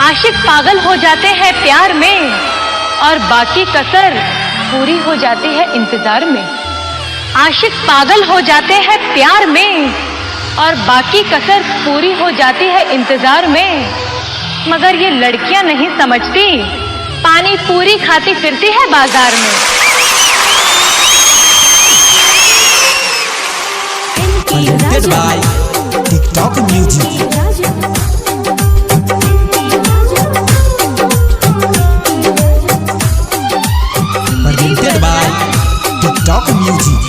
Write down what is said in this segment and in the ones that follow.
आशिक पागल हो जाते हैं प्यार में और बाकी कसर पूरी हो जाती है इंतजार में। आशिक पागल हो जाते हैं प्यार में और बाकी कसर पूरी हो जाती है इंतजार में। मगर ये लड़कियां नहीं समझती, पानी पूरी खाती फिरती है बाजार में। Presented by TikTok Music. Presented by TikTok Music.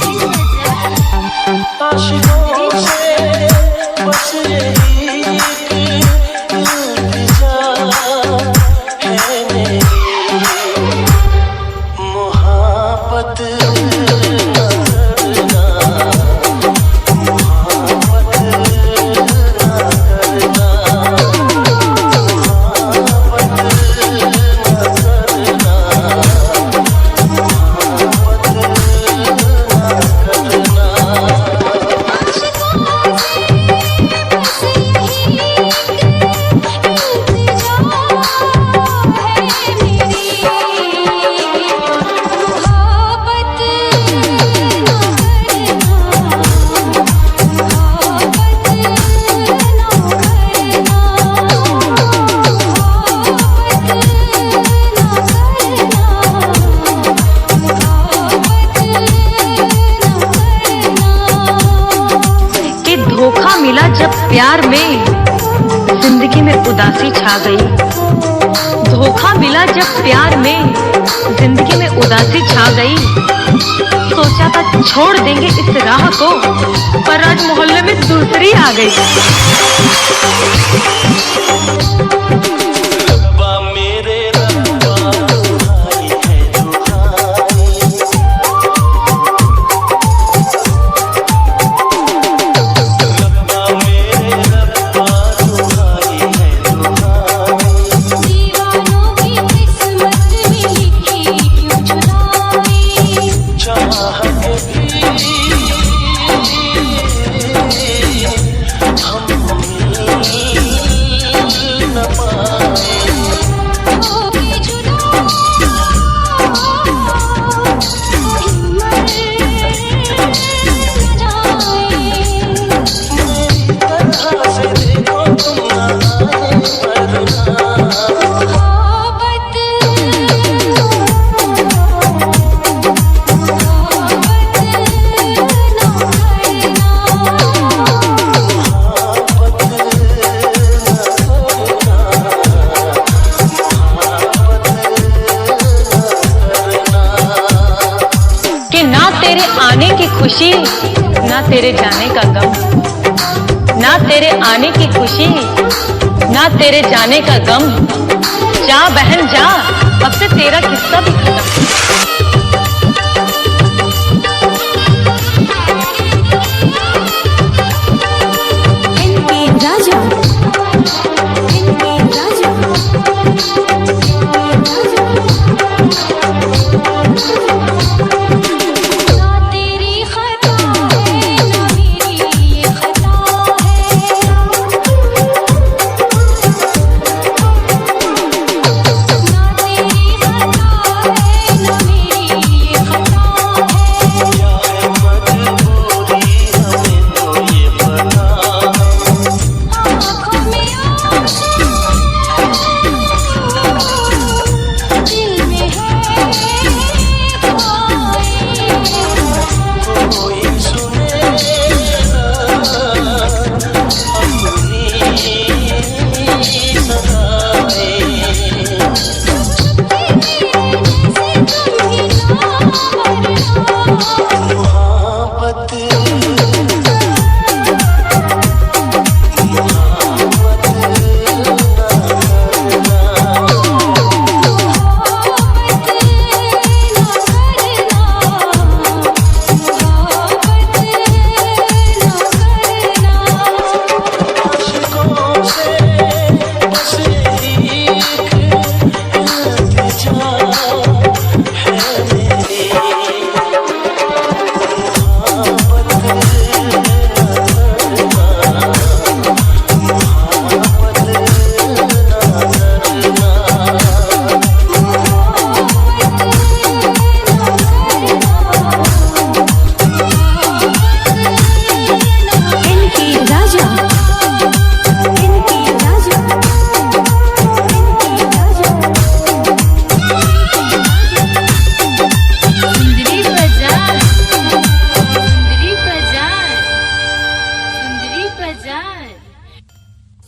धोखा मिला जब प्यार में, जिंदगी में उदासी छा गई। धोखा मिला जब प्यार में, जिंदगी में उदासी छा गई। सोचा था छोड़ देंगे इस राह को, पर आज मोहल्ले में दूसरी आ गई। तेरे आने की खुशी ना तेरे जाने का गम, ना तेरे आने की खुशी ना तेरे जाने का गम। जा बहन जा, अब से तेरा किस्सा भी खत्म।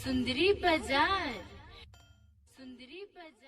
सुंदरी बाजार सुंदरी बाजार